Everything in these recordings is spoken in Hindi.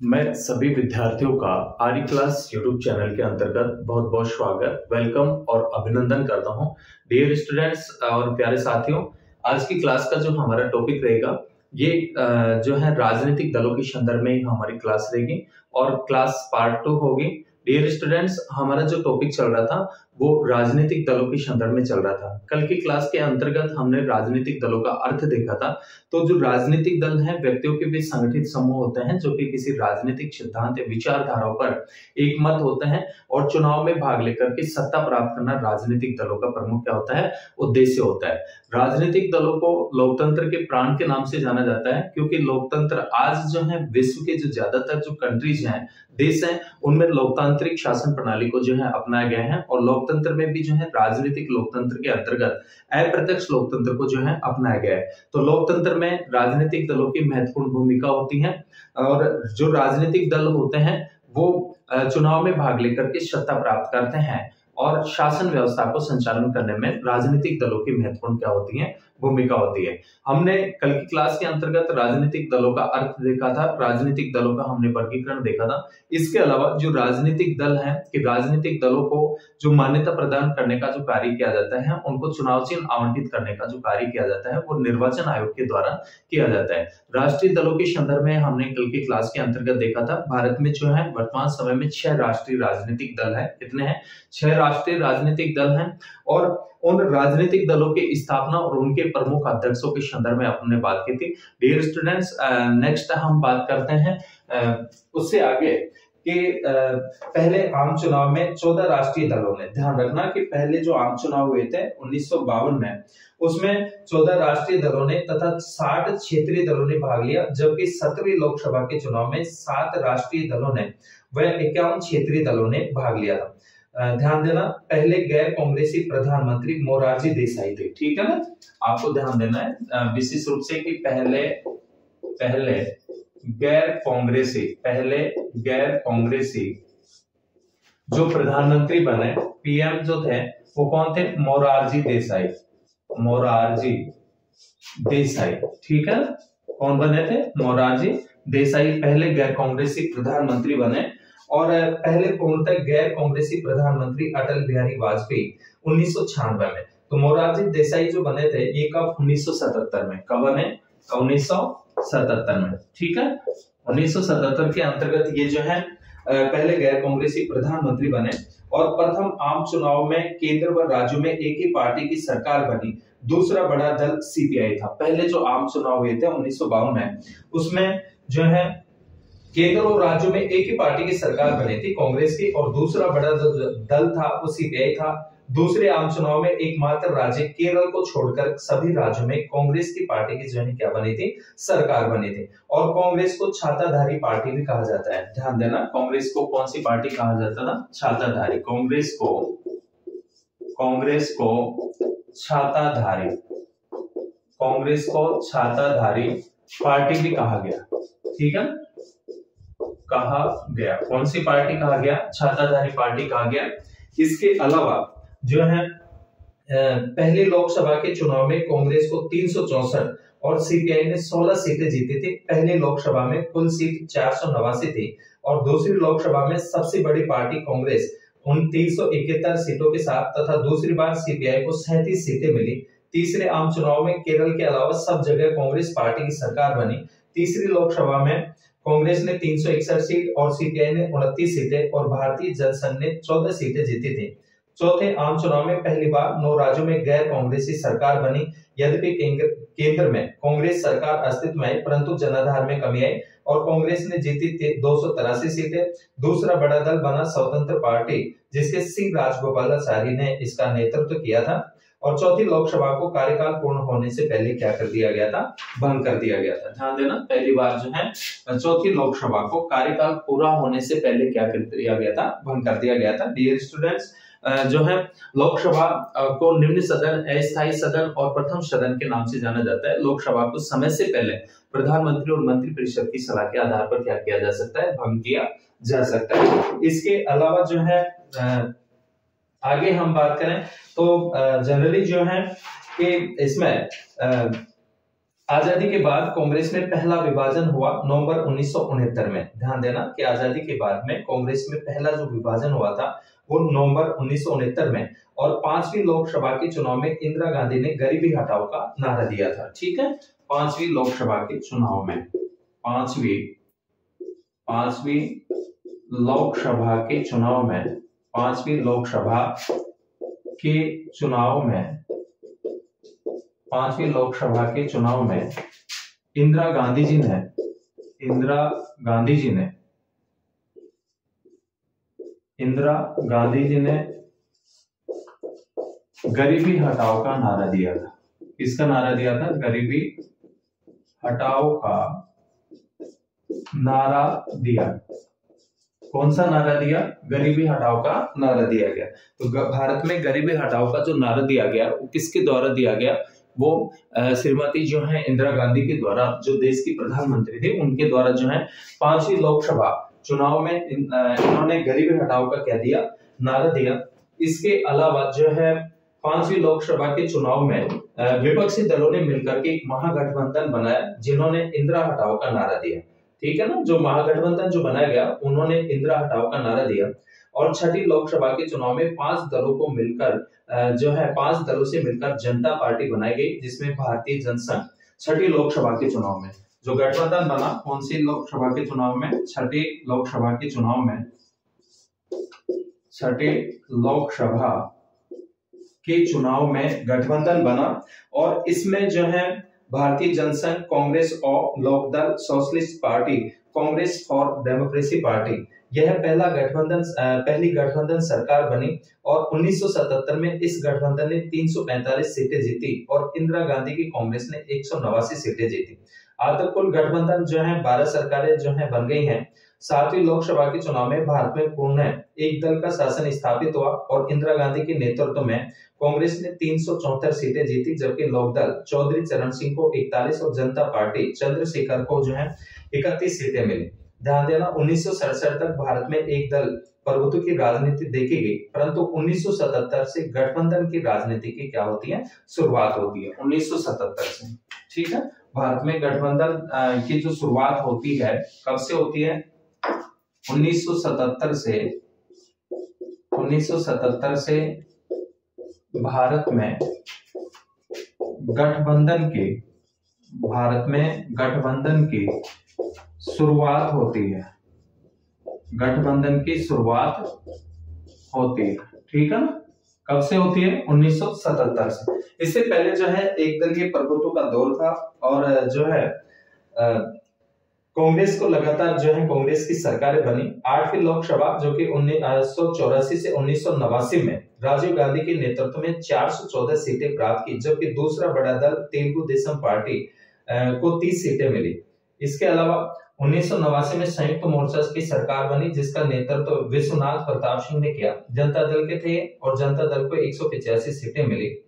मैं सभी विद्यार्थियों का आर्य क्लास यूट्यूब चैनल के अंतर्गत बहुत बहुत स्वागत, वेलकम और अभिनंदन करता हूं। डियर स्टूडेंट्स और प्यारे साथियों, आज की क्लास का जो हमारा टॉपिक रहेगा ये जो है राजनीतिक दलों के संदर्भ में ही हमारी क्लास रहेगी और क्लास पार्ट 2 होगी। डियर स्टूडेंट्स, हमारा जो टॉपिक चल रहा था वो राजनीतिक दलों के संदर्भ में चल रहा था। कल की क्लास के अंतर्गत हमने राजनीतिक दलों का अर्थ देखा था। तो जो राजनीतिक दल हैं व्यक्तियों के बीच संगठित समूह होते हैं जो कि किसी राजनीतिक सिद्धांत या विचारधाराओं पर एक मत होते हैं और चुनाव में भाग लेकर के सत्ता प्राप्त करना राजनीतिक दलों का प्रमुख क्या होता है, उद्देश्य होता है। राजनीतिक दलों को लोकतंत्र के प्राण के नाम से जाना जाता है क्योंकि लोकतंत्र आज जो है विश्व के जो ज्यादातर जो कंट्रीज हैं, देश हैं, उनमें लोकतांत्रिक शासन प्रणाली को जो है अपनाया गया है और लोकतंत्र में भी जो है राजनीतिक लोकतंत्र के अंतर्गत अप्रत्यक्ष लोकतंत्र को जो है अपनाया गया है। तो लोकतंत्र में राजनीतिक दलों की महत्वपूर्ण भूमिका होती है और जो राजनीतिक दल होते हैं वो चुनाव में भाग लेकर के सत्ता प्राप्त करते हैं और शासन व्यवस्था को संचालन करने में राजनीतिक दलों की महत्वपूर्ण क्या होती है, भूमिका होती है। हमने कल की क्लास के अंतर्गत राजनीतिक दलों का अर्थ देखा था, राजनीतिक दलों का हमने वर्गीकरण देखा था। इसके अलावा जो राजनीतिक दल हैं कि राजनीतिक दलों को जो मान्यता प्रदान करने का जो कार्य किया जाता है, उनको चुनाव चिन्ह आवंटित करने का जो कार्य किया जाता है वो निर्वाचन आयोग के द्वारा किया जाता है। राष्ट्रीय दलों के संदर्भ में हमने कल की क्लास के अंतर्गत देखा था, भारत में जो है वर्तमान समय में 6 राष्ट्रीय राजनीतिक दल है। कितने हैं? 6 राष्ट्रीय राजनीतिक दल हैं और उन राजनीतिक दलों की स्थापना और उनके प्रमुख अध्यक्षों के संदर्भ में अपने बात की थी। डियर स्टूडेंट्स, नेक्स्ट हम बात करते हैं उससे आगे कि पहले आम चुनाव में 14 राष्ट्रीय दलों ने, ध्यान रखना कि पहले जो आम चुनाव हुए थे 1952 में, उसमें 14 राष्ट्रीय दलों ने तथा 60 क्षेत्रीय दलों ने भाग लिया, जबकि 17वीं लोकसभा के चुनाव में 7 राष्ट्रीय दलों ने व 51 क्षेत्रीय दलों ने भाग लिया था। ध्यान देना, पहले गैर कांग्रेसी प्रधानमंत्री मोरारजी देसाई थे। ठीक है ना, आपको ध्यान देना है विशेष रूप से कि पहले गैर कांग्रेसी जो प्रधानमंत्री बने, पीएम जो थे वो कौन थे? मोरारजी देसाई। ठीक है, कौन बने थे? मोरारजी देसाई पहले गैर कांग्रेसी प्रधानमंत्री बने और पहले पूर्णतः गैर कांग्रेसी प्रधानमंत्री अटल बिहारी वाजपेयी 1996 में। तो मोरारजी देसाई जो बने थे ये कब? 1977 में। कब बने? 1977 में। ठीक है, 1977 के अंतर्गत ये जो है पहले गैर कांग्रेसी प्रधानमंत्री बने और प्रथम आम चुनाव में केंद्र व राज्यों में एक ही पार्टी की सरकार बनी। दूसरा बड़ा दल सीपीआई था। पहले जो आम चुनाव हुए थे 1952 में, उसमें जो है केंद्र और राज्यों में एक ही पार्टी की सरकार बनी थी, कांग्रेस की, और दूसरा बड़ा दल था वो सीपीआई था। दूसरे आम चुनाव में एकमात्र राज्य केरल को छोड़कर सभी राज्यों में कांग्रेस की पार्टी की जो है क्या बनी थी? सरकार बनी थी। और कांग्रेस को छाताधारी पार्टी भी कहा जाता है। ध्यान देना, कांग्रेस को कौन सी पार्टी कहा जाता था? छाताधारी। कांग्रेस को छाताधारी पार्टी भी कहा गया। ठीक है, कहा गया। कौन सी पार्टी कहा गया? छाताधारी पार्टी कहा गया। इसके अलावा जो है पहले लोकसभा के चुनाव में कांग्रेस को 364 और सीपीआई ने 16 सीटें जीती थी। पहले लोकसभा में कुल सीट 489 थी और दूसरी लोकसभा में सबसे बड़ी पार्टी कांग्रेस 371 सीटों के साथ तथा दूसरी बार सीपीआई को 37 सीटें मिली। तीसरे आम चुनाव में केरल के अलावा सब जगह कांग्रेस पार्टी की सरकार बनी। तीसरी लोकसभा में कांग्रेस ने 361 सीट और सीपीआई ने 29 सीटें और भारतीय जनसंघ ने 14 सीटें जीती थी। चौथे आम चुनाव में पहली बार 9 राज्यों में गैर कांग्रेसी सरकार बनी। यद्यपि केंद्र में कांग्रेस सरकार अस्तित्व में आई, परंतु जनाधार में कमी आई और कांग्रेस ने जीती 283 सीटें। दूसरा बड़ा दल बना स्वतंत्र पार्टी, जिसके सी राजगोपालाचारी ने इसका नेतृत्व किया था। और चौथी लोकसभा को कार्यकाल पूर्ण होने से पहले क्या कर दिया गया था? भंग कर दिया गया था। ध्यान देना, पहली बार जो है चौथी लोकसभा को कार्यकाल पूरा होने से पहले क्या कर दिया गया था? भंग कर दिया गया था। डियर स्टूडेंट्स, जो है लोकसभा को निम्न सदन, अस्थायी सदन और प्रथम सदन के नाम से जाना जाता है। लोकसभा को समय से पहले प्रधानमंत्री और मंत्रिपरिषद की सलाह के आधार पर क्या किया जा सकता है? भंग किया जा सकता है। इसके अलावा जो है आगे हम बात करें तो जनरली जो है कि इसमें आजादी के बाद कांग्रेस में पहला विभाजन हुआ नवंबर 1969 में। ध्यान देना कि आजादी के बाद में कांग्रेस में पहला जो विभाजन हुआ था वो नवंबर 1969 में। और 5वीं लोकसभा के चुनाव में इंदिरा गांधी ने गरीबी हटाओ का नारा दिया था। ठीक है, 5वीं लोकसभा के चुनाव में, पांचवी लोकसभा के चुनाव में, 5वीं लोकसभा के चुनाव में, 5वीं लोकसभा के चुनाव में इंदिरा गांधी जी ने गरीबी हटाओ का नारा दिया था। किसका नारा दिया था? गरीबी हटाओ का नारा दिया। कौन सा नारा दिया? गरीबी हटाओ का नारा दिया गया। तो भारत में गरीबी हटाओ का जो नारा दिया गया वो किसके द्वारा दिया गया? वो श्रीमती जो है इंदिरा गांधी के द्वारा, जो देश की प्रधानमंत्री थी, उनके द्वारा जो है 5वीं लोकसभा चुनाव में इन्होंने गरीबी हटाओ का क्या दिया? नारा दिया। इसके अलावा जो है 5वीं लोकसभा के चुनाव में विपक्षी दलों ने मिलकर के एक महागठबंधन बनाया जिन्होंने इंदिरा हटाओ का नारा दिया। ठीक है ना, जो महागठबंधन जो बनाया गया उन्होंने इंदिरा हटाओ का नारा दिया। और 6ठी लोकसभा के चुनाव में 5 दलों को मिलकर जो है 5 दलों से मिलकर जनता पार्टी बनाई गई, जिसमें भारतीय जनसंघ 6ठी लोकसभा के चुनाव में जो गठबंधन बना, कौन सी लोकसभा के चुनाव में? 6ठी लोकसभा के चुनाव में, 6ठी लोकसभा के चुनाव में गठबंधन बना। और इसमें जो है भारतीय जनसंघ, कांग्रेस और Lok Dal, socialist party, Congress for democracy party, यह पहली गठबंधन सरकार बनी। और 1977 में इस गठबंधन ने 345 सीटें जीती और इंदिरा गांधी की कांग्रेस ने 189 सीटें जीती। आज तक कुल गठबंधन जो है 12 सरकारें जो है बन गई हैं। 7वीं लोकसभा के चुनाव में भारत में पूर्ण एक दल का शासन स्थापित हुआ और इंदिरा गांधी के नेतृत्व में कांग्रेस ने 374 सीटें जीती, जबकि लोकदल चौधरी चरण सिंह को 41 और जनता पार्टी चंद्रशेखर को जो है 31 सीटें मिली। ध्यान देना, 1967 तक भारत में एक दल प्रभुत्व की राजनीति देखी गई, परंतु 1977 से गठबंधन की राजनीति की क्या होती है? शुरुआत होती है 1977 से। ठीक है, भारत में गठबंधन की जो शुरुआत होती है कब से होती है? 1977 से भारत में गठबंधन की शुरुआत होती है। गठबंधन की शुरुआत होती है। ठीक है ना, कब से होती है? 1977 से। इससे पहले जो है एक दलीय प्रभुत्व का दौर था और जो है कांग्रेस को लगातार जो है कांग्रेस की सरकारें बनी। 8वीं लोकसभा जो कि 1984 से 1989 में राजीव गांधी के नेतृत्व में 414 सीटें प्राप्त की, जबकि दूसरा बड़ा दल तेलुगु देशम पार्टी को 30 सीटें मिली। इसके अलावा 1989 में संयुक्त मोर्चा की सरकार बनी, जिसका नेतृत्व विश्वनाथ प्रताप सिंह ने किया। जनता दल के थे और जनता दल को 185 सीटें मिली।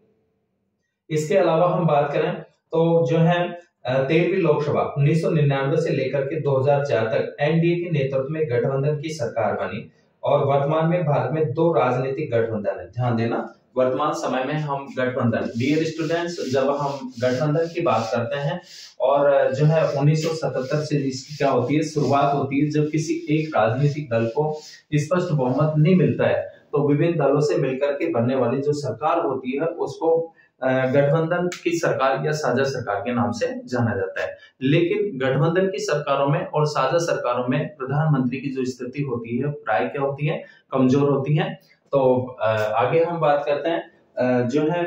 इसके अलावा हम बात करें तो जो है 13वीं लोकसभा 1999 से लेकर के 2004 तक एनडीए के नेतृत्व में गठबंधन की सरकार बनी। और वर्तमान में भारत में 2 राजनीतिक गठबंधन है। ध्यान देना, वर्तमान समय में हम गठबंधन, डियर स्टूडेंट्स, जब हम गठबंधन की बात करते हैं और जो है 1977 से इसकी क्या होती है? शुरुआत होती है। जब किसी एक राजनीतिक दल को स्पष्ट बहुमत नहीं मिलता है तो विभिन्न दलों से मिलकर के बनने वाली जो सरकार होती है उसको गठबंधन की सरकार या साझा सरकार के नाम से जाना जाता है। लेकिन गठबंधन की सरकारों में और साझा सरकारों में प्रधानमंत्री की जो स्थिति होती है प्राय क्या होती है? कमजोर होती है। तो आगे हम बात करते हैं जो है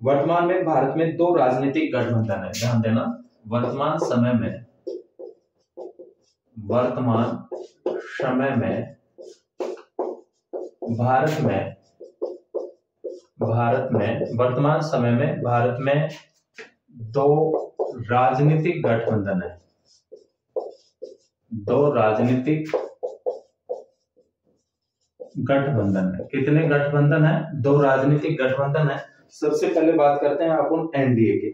वर्तमान में भारत में 2 राजनीतिक गठबंधन है। ध्यान देना, वर्तमान समय में भारत में 2 राजनीतिक गठबंधन है। 2 राजनीतिक गठबंधन है। कितने गठबंधन है? 2 राजनीतिक गठबंधन है। सबसे पहले बात करते हैं अपन एनडीए की।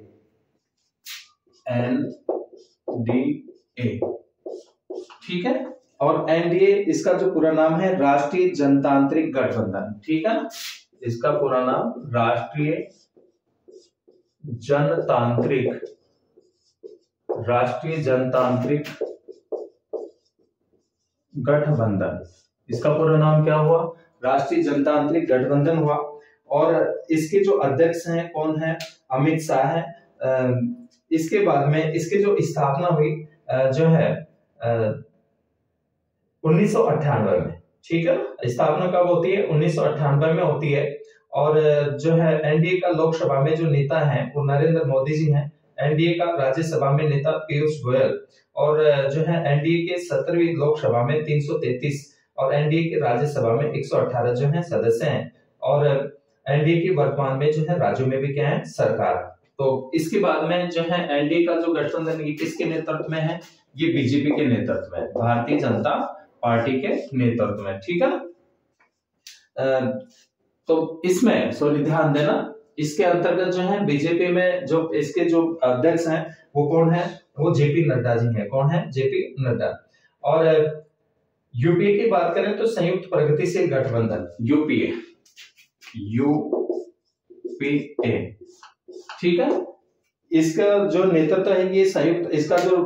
एनडीए, ठीक है। और एनडीए इसका जो पूरा नाम है राष्ट्रीय जनतांत्रिक गठबंधन। ठीक है, इसका पूरा नाम राष्ट्रीय जनतांत्रिक राष्ट्रीय जनतांत्रिक गठबंधन, इसका पूरा नाम क्या हुआ? राष्ट्रीय जनतांत्रिक गठबंधन हुआ। और इसके जो अध्यक्ष हैं कौन है? अमित शाह है। इसके बाद में इसकी जो स्थापना हुई जो है 1998 में, ठीक है। स्थापना कब होती है? 1998 में होती है। और जो है एनडीए का लोकसभा में जो नेता है वो नरेंद्र मोदी जी हैं। एनडीए का राज्यसभा में नेता पीयूष गोयल, और जो है एनडीए के 17वीं लोकसभा में 333 और एनडीए के राज्यसभा में 118 जो है सदस्य हैं। और एनडीए की वर्तमान में जो है राज्यों में भी क्या है? सरकार। तो इसके बाद में जो है एनडीए का जो गठबंधन ये किसके नेतृत्व में है? ये बीजेपी के नेतृत्व में, भारतीय जनता पार्टी के नेतृत्व में, ठीक है। तो इसमें सॉरी ध्यान देना, इसके अंतर्गत जो है बीजेपी में जो इसके जो अध्यक्ष हैं वो कौन है? वो जेपी नड्डा जी हैं। कौन है? जेपी नड्डा। और यूपीए की बात करें तो संयुक्त प्रगतिशील गठबंधन, यूपीए, ठीक है। इसका जो नेतृत्व है ये संयुक्त, इसका जो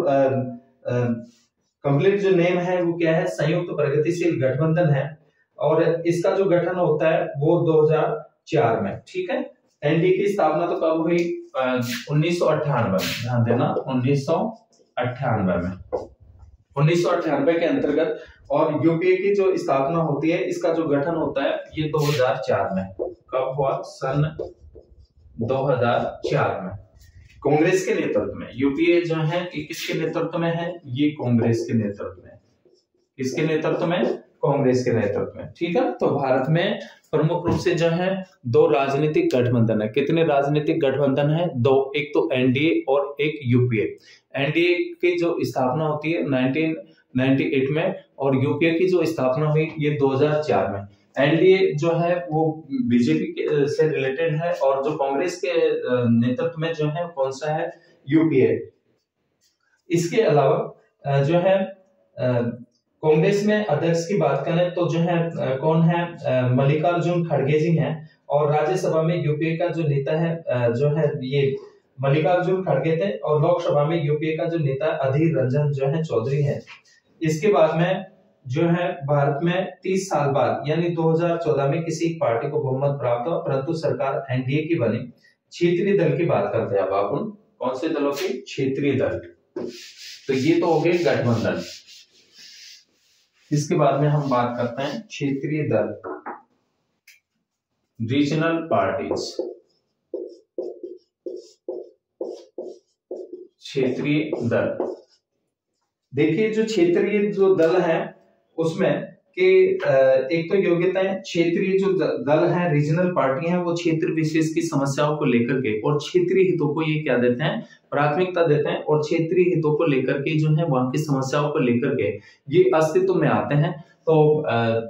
कंप्लीट जो नेम है वो क्या है? संयुक्त प्रगतिशील गठबंधन है। और इसका जो गठन होता है वो 2004 में, ठीक है। एनडीए की स्थापना तो कब हुई? 1998 में, ध्यान देना 1998 में, 1998 के अंतर्गत। और यूपीए की जो स्थापना होती है, इसका जो गठन होता है ये 2004 में। कब हुआ? सन 2004 में, कांग्रेस के नेतृत्व में। यूपीए जो है कि किसके नेतृत्व में है? ये कांग्रेस के नेतृत्व में। किसके नेतृत्व में? कांग्रेस के नेतृत्व में, ठीक है। तो भारत में प्रमुख रूप से जो है 2 राजनीतिक गठबंधन है। कितने राजनीतिक गठबंधन है? 2, एक तो एनडीए और एक यूपीए। एनडीए की जो स्थापना होती है 1998 में, और यूपीए की जो स्थापना हुई ये 2004 में। एनडीए जो है वो बीजेपी से रिलेटेड है, और जो कांग्रेस के नेतृत्व में जो है कौन सा है? यूपीए। इसके अलावा जो है कांग्रेस में अध्यक्ष की बात करें तो जो है कौन है? मल्लिकार्जुन खड़गे जी हैं। और राज्यसभा में यूपीए का जो नेता है जो है ये मल्लिकार्जुन खड़गे थे। और लोकसभा में यूपीए का जो नेता अधीर रंजन जो है चौधरी है। इसके बाद में जो है भारत में 30 साल बाद यानी 2014 में किसी पार्टी को बहुमत प्राप्त हुआ, परंतु सरकार एनडीए की बनी। क्षेत्रीय दल की बात करते हैं अब आप, कौन से दलों की? क्षेत्रीय दल। तो ये तो हो गए गठबंधन। इसके बाद में हम बात करते हैं क्षेत्रीय दल, रीजनल पार्टीज। क्षेत्रीय दल, देखिए जो क्षेत्रीय जो दल है उसमें कि एक तो योग्यताएं, क्षेत्रीय जो दल है, रीजनल पार्टी है, वो क्षेत्र विशेष की समस्याओं को लेकर के और क्षेत्रीय हितों को ये क्या देते हैं? प्राथमिकता देते हैं। और क्षेत्रीय हितों को लेकर के जो है वहां की समस्याओं को लेकर के ये अस्तित्व में आते हैं। तो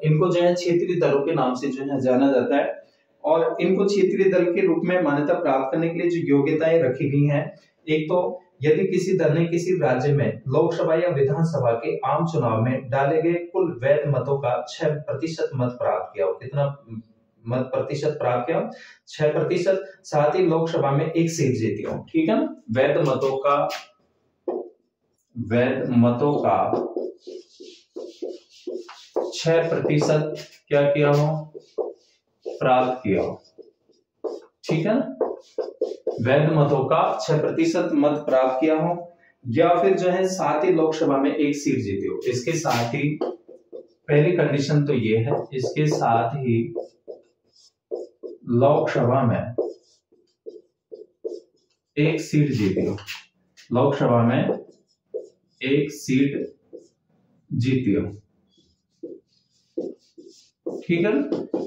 इनको जो है क्षेत्रीय दलों के नाम से जो है जाना जाता है। और इनको क्षेत्रीय दल के रूप में मान्यता प्राप्त करने के लिए जो योग्यताएं रखी गई हैं, एक तो यदि किसी दल ने किसी राज्य में लोकसभा या विधानसभा के आम चुनाव में डाले गए कुल वैध मतों का 6% मत प्राप्त किया हो। कितना मत प्रतिशत प्राप्त किया? 6%। साथ ही लोकसभा में 1 सीट जीती हो, ठीक है। वैध मतों का 6% क्या किया हो? प्राप्त किया हो, ठीक है। वैध मतों का 6% मत प्राप्त किया हो, या फिर जो है साथ ही लोकसभा में 1 सीट जीती हो। इसके साथ ही पहली कंडीशन तो ये है, इसके साथ ही लोकसभा में 1 सीट जीती हो, लोकसभा में 1 सीट जीती हो, ठीक है।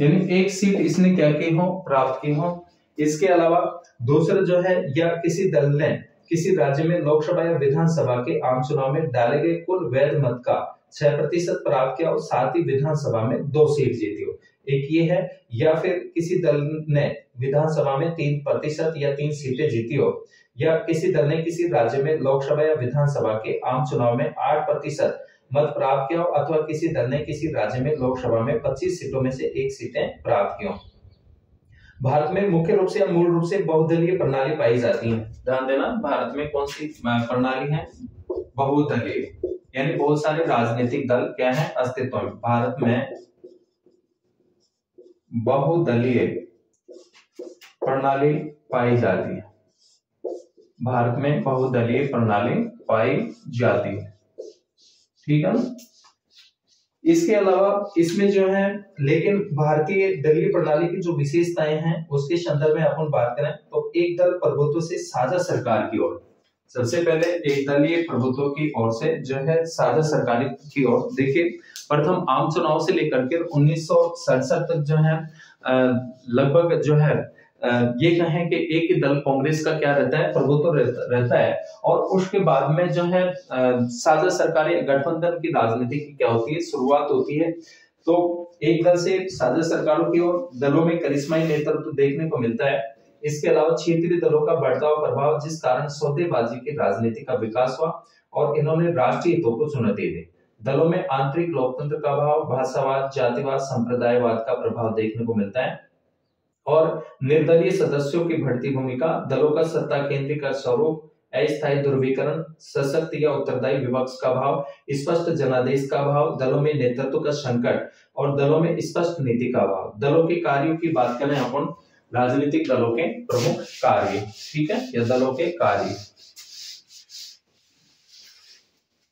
यानी 1 सीट इसने क्या की हो? प्राप्त की हो। इसके अलावा दूसरा जो है, या किसी दल ने किसी राज्य में लोकसभा या विधानसभा के आम चुनाव में डाले गए कुल वैध मत का 6% प्राप्त किया हो, साथ ही विधानसभा में 2 सीट जीती हो। एक ये है, या फिर किसी दल ने विधानसभा में 3% या 3 सीटें जीती हो, या किसी दल ने किसी राज्य में लोकसभा या विधानसभा के आम चुनाव में 8% मत प्राप्त किया हो, अथवा किसी दल ने किसी राज्य में लोकसभा में 25 सीटों में से 1 सीटें प्राप्त की हो। भारत में मुख्य रूप से या मूल रूप से बहुदलीय प्रणाली पाई जाती है। ध्यान देना, भारत में कौन सी प्रणाली है? बहुदलीय, यानी बहुत सारे राजनीतिक दल क्या है अस्तित्व में। भारत में बहुदलीय प्रणाली पाई जाती है। भारत में बहुदलीय प्रणाली पाई जाती है, ठीक है ना। इसके अलावा इसमें जो है, लेकिन भारतीय दलीय प्रणाली की जो विशेषताएं हैं उसके संदर्भ में अपन बात करें तो एक दल प्रभुत्व से साझा सरकार की ओर, सबसे पहले एक दलीय प्रभुत्व की ओर से जो है साझा सरकारी की ओर। देखिए, प्रथम आम चुनाव से लेकर के 1967 तक जो है लगभग जो है ये कहें कि एक ही दल कांग्रेस का क्या रहता है, प्रभुत्व रहता है। और उसके बाद में जो है साझा सरकारी गठबंधन की राजनीति की क्या होती है, शुरुआत होती है। तो एक दल से साझा सरकारों की ओर दलों में करिश्माई नेतृत्व देखने को मिलता है। इसके अलावा क्षेत्रीय दलों का बढ़ता हुआ प्रभाव, जिस कारण सौदेबाजी की राजनीति का विकास हुआ और इन्होंने राष्ट्रीय हितों को चुनौती दी। दलों में आंतरिक लोकतंत्र का भाव, भाषावाद, जातिवाद, संप्रदायवाद का प्रभाव देखने को मिलता है। और निर्दलीय सदस्यों की बढ़ती भूमिका, दलों का सत्ता केंद्र का स्वरूप, अस्थायी ध्रुवीकरण, सशक्त या उत्तरदायी विपक्ष का भाव, स्पष्ट जनादेश का भाव, दलों में नेतृत्व का संकट और दलों में स्पष्ट नीति का भाव। दलों के कार्यों की बात करें अपन, राजनीतिक दलों के प्रमुख कार्य, ठीक है, या दलों के कार्य,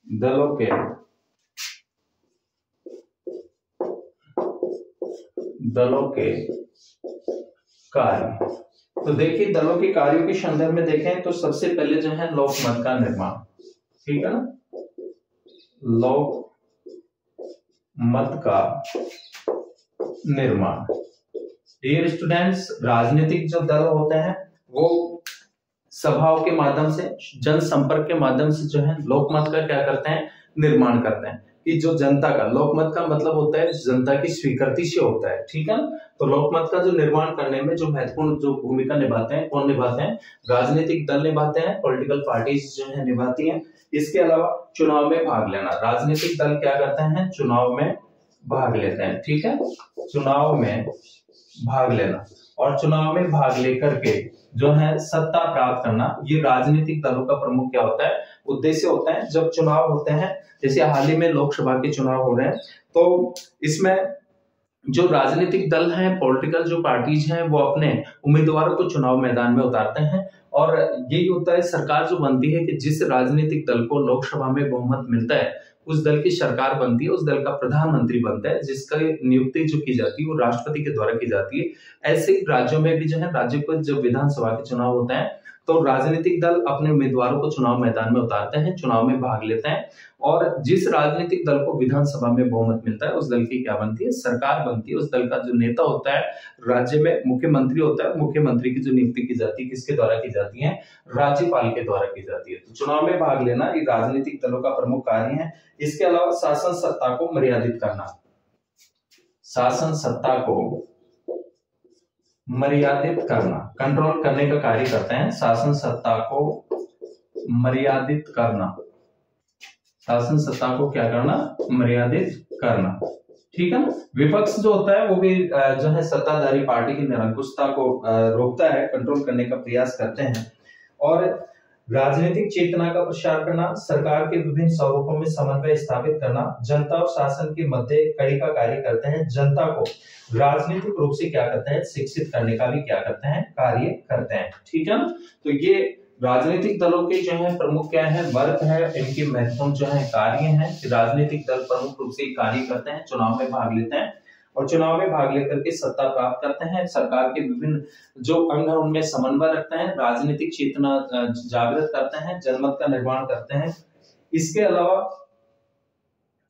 दलों के कार्य। तो देखिए, दलों के कार्यों के संदर्भ में देखें तो सबसे पहले जो है लोकमत का निर्माण, ठीक है ना, लोकमत का निर्माण। डियर स्टूडेंट्स, राजनीतिक जो दल होते हैं वो सभाओं के माध्यम से, जनसंपर्क के माध्यम से जो है लोकमत का क्या करते हैं, निर्माण करते हैं। कि जो जनता का, लोकमत का मतलब होता है जनता की स्वीकृति से होता है, ठीक है ना। तो लोकमत का जो निर्माण करने में जो महत्वपूर्ण जो भूमिका निभाते हैं, कौन निभाते हैं? राजनीतिक दल निभाते हैं, पॉलिटिकल पार्टीज जो है निभाती हैं। इसके अलावा चुनाव में भाग लेना, राजनीतिक दल क्या करते हैं, चुनाव में भाग लेते हैं, ठीक है, चुनाव में भाग लेना। और चुनाव में भाग लेकर के जो है सत्ता प्राप्त करना, ये राजनीतिक दलों का प्रमुख क्या होता है, उद्देश्य होता है। जब चुनाव होते हैं, जैसे हाल ही में लोकसभा के चुनाव हो रहे हैं, तो इसमें जो राजनीतिक दल हैं, पॉलिटिकल जो पार्टीज हैं, वो अपने उम्मीदवारों को चुनाव मैदान में उतारते हैं। और यही होता है, सरकार जो बनती है कि जिस राजनीतिक दल को लोकसभा में बहुमत मिलता है उस दल की सरकार बनती है, उस दल का प्रधानमंत्री बनता है, जिसका नियुक्ति जो की जाती है वो राष्ट्रपति के द्वारा की जाती है। ऐसे ही राज्यों में भी जो है, राज्यों को जब विधानसभा के चुनाव होते हैं तो राजनीतिक दल अपने उम्मीदवारों को चुनाव मैदान में उतारते हैं, चुनाव में भाग लेते हैं। और जिस राजनीतिक दल को विधानसभा में बहुमत मिलता है उस दल की क्या बनती है, सरकार बनती है। उस दल का जो नेता होता है, राज्य में मुख्यमंत्री होता है, मुख्यमंत्री की जो नियुक्ति की जाती है किसके द्वारा की जाती है, राज्यपाल के द्वारा की जाती है। तो चुनाव में भाग लेना ये राजनीतिक दलों का प्रमुख कार्य है। इसके अलावा शासन सत्ता को मर्यादित करना, शासन सत्ता को मर्यादित करना, कंट्रोल करने का कार्य करते हैं। शासन सत्ता को मर्यादित करना, शासन सत्ता को क्या करना, मर्यादित करना, ठीक है ना। विपक्ष जो होता है वो भी जो है सत्ताधारी पार्टी की निरंकुशता को रोकता है, कंट्रोल करने का प्रयास करते हैं। और राजनीतिक चेतना का प्रसार करना, सरकार के विभिन्न स्वरूपों में समन्वय स्थापित करना, जनता और शासन के मध्य कड़ी का कार्य करते हैं। जनता को राजनीतिक रूप से क्या करते हैं, शिक्षित करने का भी क्या करते हैं, कार्य करते हैं, ठीक है ना। तो ये राजनीतिक दलों के जो है प्रमुख क्या है, वर्ग है, इनके महत्वपूर्ण जो है कार्य हैं। राजनीतिक दल प्रमुख रूप से कार्य करते हैं, चुनाव में भाग लेते हैं और चुनाव में भाग लेकर के सत्ता प्राप्त करते हैं। सरकार के विभिन्न जो अंग हैं उनमें समन्वय रखते हैं, राजनीतिक चेतना जागृत करते हैं, जनमत का निर्माण करते हैं। इसके अलावा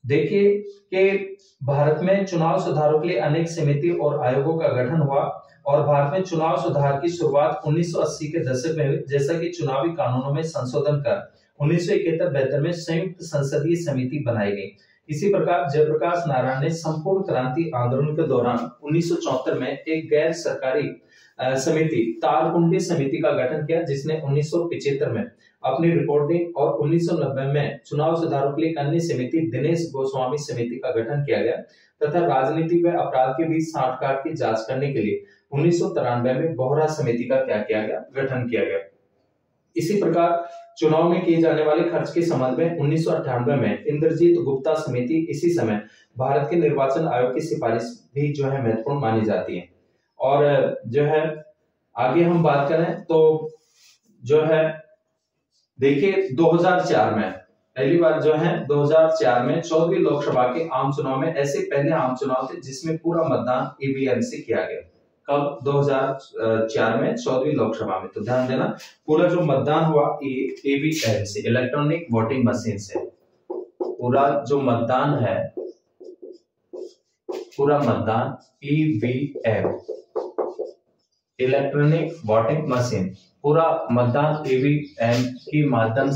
देखिए कि भारत में चुनाव सुधारों के लिए अनेक समिति और आयोगों का गठन हुआ और भारत में चुनाव सुधार की शुरुआत 1980 के दशक में हुई, जैसा कि चुनावी कानूनों में संशोधन कर 1971-72 में संयुक्त संसदीय समिति बनाई गई। इसी प्रकार जयप्रकाश नारायण ने संपूर्ण क्रांति आंदोलन के दौरान 1974 में एक गैर सरकारी समिति तालकुंडी समिति का गठन किया, जिसने 1975 में अपनी रिपोर्ट दी और 1990 में चुनाव सुधारों के लिए एक अन्य समिति दिनेश गोस्वामी समिति का गठन किया गया तथा राजनीति व अपराध के बीच सांठगांठ की जांच करने के लिए 1993 में बोहरा समिति का क्या किया गया, गठन किया गया। इसी प्रकार चुनाव में किए जाने वाले खर्च के संबंध में 1998 में इंद्रजीत गुप्ता समिति इसी समय भारत के निर्वाचन आयोग की सिफारिश भी जो है महत्वपूर्ण मानी जाती है। और जो है आगे हम बात करें तो जो है देखिए 2004 में पहली बार जो है 2004 में 14वीं लोकसभा के आम चुनाव में ऐसे पहले आम चुनाव थे जिसमें पूरा मतदान ईवीएम से किया गया। कब? 2004 में 14वीं लोकसभा में। तो ध्यान देना पूरा जो मतदान हुआ ईवीएम से, इलेक्ट्रॉनिक वोटिंग मशीन से। पूरा जो मतदान है, पूरा मतदान ईवीएम, इलेक्ट्रॉनिक वोटिंग मशीन, पूरा मतदान ईवीएम की माध्यम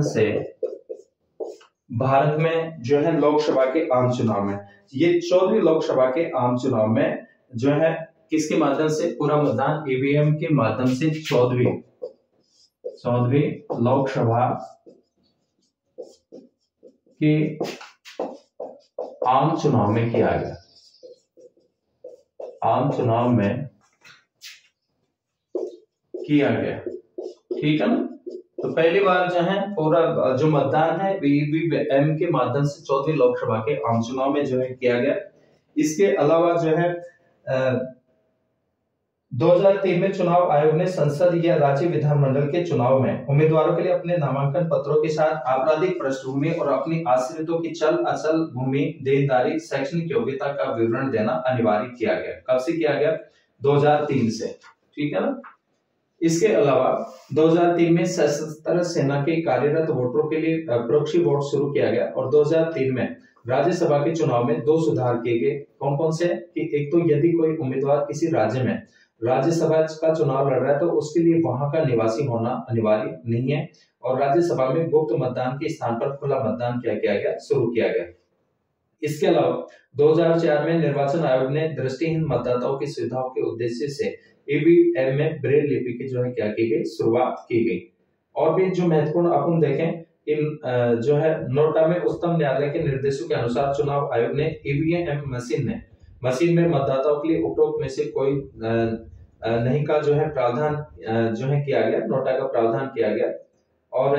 से भारत में जो है लोकसभा के आम चुनाव में, ये 14वीं लोकसभा के आम चुनाव में जो है किसके माध्यम से, पूरा मतदान ईवीएम के माध्यम से 14वीं लोकसभा के आम चुनाव में किया गया। आम चुनाव में किया गया, ठीक है ना। तो पहली बार जो है पूरा जो मतदान है ईवीएम के माध्यम से 14वीं लोकसभा के आम चुनाव में जो है किया गया। इसके अलावा जो है 2003 में चुनाव आयोग ने संसद या राज्य विधानमंडल के चुनाव में उम्मीदवारों के लिए अपने नामांकन पत्रों के साथ आपराधिक पृष्ठभूमि और अपनी आश्रितों की चल अचल भूमि, देनदारी, शैक्षणिक योग्यता का विवरण देना अनिवार्य किया गया। कब से किया गया? 2003 से, ठीक है ना। इसके अलावा 2003 में सशस्त्र सेना के कार्यरत वोटरों के लिए प्रॉक्सी वोट शुरू किया गया और 2003 में राज्यसभा के चुनाव में 2 सुधार किए गए। कौन कौन से? कि एक तो यदि कोई उम्मीदवार किसी राज्य में राज्यसभा का चुनाव लड़ रहा है तो उसके लिए वहां का निवासी होना अनिवार्य नहीं है, और राज्यसभा में गुप्त मतदान के स्थान पर खुला मतदान क्या किया गया, शुरू किया गया। इसके अलावा 2004 में निर्वाचन आयोग ने दृष्टिहीन मतदाताओं की सुविधाओं के उद्देश्य से ईवीएम में ब्रेल लिपि की जो है क्या की गई, शुरुआत की गई। और भी जो महत्वपूर्ण अपन देखें, इन जो है नोटा में उच्चतम न्यायालय के निर्देशों के अनुसार चुनाव आयोग ने ईवीएम मशीन में मतदाताओं के लिए उपरोक्त में से कोई नहीं का जो है प्रावधान जो है किया गया, नोटा का प्रावधान किया गया। और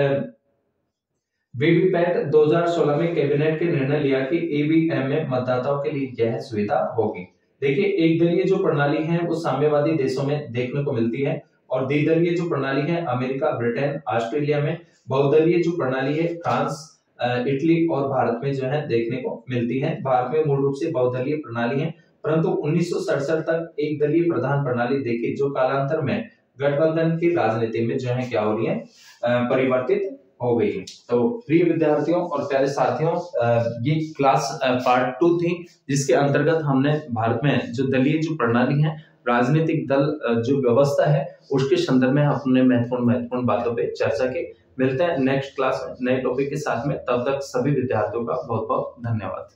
वीवीपैट 2016 में कैबिनेट के निर्णय लिया कि ईवीएम में मतदाताओं के लिए यह सुविधा होगी। देखिए एक दलीय जो प्रणाली है वो साम्यवादी देशों में देखने को मिलती है, और द्विदलीय जो प्रणाली है अमेरिका, ब्रिटेन, ऑस्ट्रेलिया में, बहुदलीय जो प्रणाली है फ्रांस, इटली और भारत में जो है देखने को मिलती है। भारत में मूल रूप से बहुदलीय प्रणाली है, परंतु 1967 तक एक दलीय प्रधान प्रणाली देखी, जो कालांतर में गठबंधन की राजनीति में जो है क्या हो रही है, परिवर्तित हो गई है। तो प्रिय विद्यार्थियों और प्यारे साथियों, ये क्लास पार्ट 2 थी, जिसके अंतर्गत हमने भारत में जो दलीय जो प्रणाली है, राजनीतिक दल जो व्यवस्था है, उसके संदर्भ में हमने महत्वपूर्ण बातों पे चर्चा की। मिलते हैं नेक्स्ट क्लास में नए टॉपिक के साथ में, तब तक सभी विद्यार्थियों का बहुत बहुत धन्यवाद।